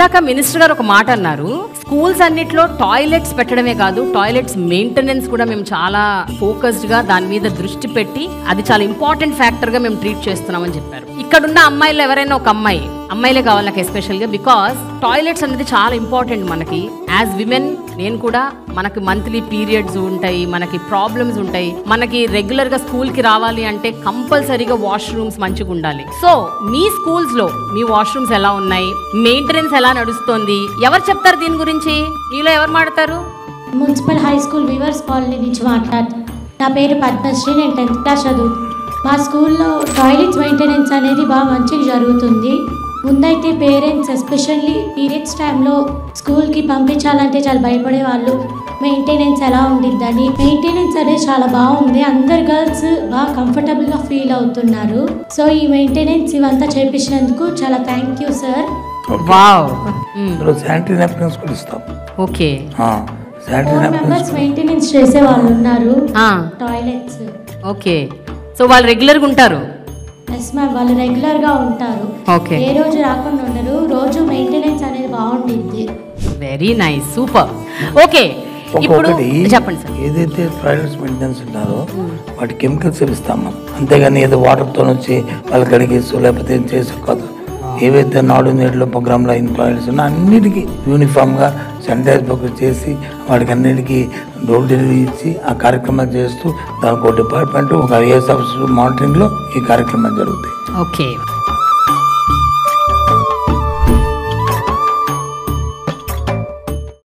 ఇందాక మినిస్టర్ గారు ఒక మాట అన్నారు, స్కూల్స్ అన్నిట్లో టాయిలెట్స్ పెట్టడమే కాదు, టాయిలెట్స్ మెయింటెనెన్స్ కూడా మేము చాలా ఫోకస్డ్ గా దాని మీద దృష్టి పెట్టి అది చాలా ఇంపార్టెంట్ ఫ్యాక్టర్ గా మేము ట్రీట్ చేస్తున్నామని చెప్పారు. ఇక్కడున్న అమ్మాయిలు ఎవరైనా ఒక అమ్మాయిలే కావాలి నాకు ఎస్పెషల్ గా, బికాస్ టాయిలెట్స్ అనేది చాలా ఇంపార్టెంట్ మనకి. యాజ్ విమెన్ నేను కూడా, మనకి మంత్లీ పీరియడ్స్ ఉంటాయి, మనకి ప్రాబ్లమ్స్ ఉంటాయి, మనకి రెగ్యులర్ గా స్కూల్ కి రావాలి అంటే కంపల్సరీగా వాష్రూమ్స్ మంచిగా ఉండాలి. సో మీ స్కూల్స్ లో మీ వాష్రూమ్స్ ఎలా ఉన్నాయి, మెయింటెనెన్స్ ఎలా నడుస్తుంది, ఎవరు చెప్తారు దీని గురించి? మీలో ఎవరు మాట్లాడతారు? Municipal high school viewers colony నుంచి మాట్లాడుతాను. నా పేరు పద్మశ్రీ, నేను 10th క్లాస్ చదువుతాను. మా స్కూల్లో టాయిలెట్స్ మెయింటెనెన్స్ అనేది బాగా మంచిగా జరుగుతుంది. ముందైతే పేరెంట్స్ ఎస్పెషల్లీ పీరియడ్స్ టైంలో స్కూల్కి పంపించాలంటే చాలా భయపడేవాళ్ళు, మెయింటెనెన్స్ ఎలా ఉండిద్దని. మెయింటెనెన్స్ అనేది చాలా బాగుంది, అందరు గర్ల్స్ బాగా కంఫర్టబుల్గా ఫీల్ అవుతున్నారు. సో ఈ మెయింటెనెన్స్ ఇవంతా చేపించినందుకు చాలా thank you sir. Sanitary napkins కూడా ఇస్తాం. ఓకే, 4 మెంబర్స్ మెయింటెనెన్స్ చేసే వాళ్ళు ఉన్నారు టాయిలెట్స్. ఓకే, సో వాళ్ళు రెగ్యులర్గా ఉంటారు? ఎస్ మ్యామ్, వాళ్ళు రెగ్యులర్గా ఉంటారు. ఓకే, ఏ రోజు రాకుండా ఉండరు, రోజు మెయింటెనెన్స్ అనేది బాగుంటుంది. Very nice, super. ఓకే, ఇప్పుడు చెప్పండి సార్. ఏదైతే టాయిలెట్స్ మెయింటెనెన్స్ ఉన్నారో వాటి కెమికల్స్ ఇస్తాం మనం, అంతేగాని ఏదో వాటర్తో వచ్చి వాళ్ళు కడిగేసు లేకపోతే ఏం చేసు కాదు. ఏవైతే నాడు నేడులో ప్రోగ్రాంలో అయిన టాయిలెట్స్ ఉన్నా అన్నిటికీ యూనిఫామ్గా శానిటైజ్ చేసి వాటికి అన్నిటికీ డోర్ డెలివరీ ఇచ్చి ఆ కార్యక్రమాలు చేస్తూ దానికి ఒక డిపార్ట్మెంట్, ఒక ఐఏఎస్ ఆఫీసర్ మానిటరింగ్లో ఈ కార్యక్రమాలు జరుగుతాయి. ఓకే.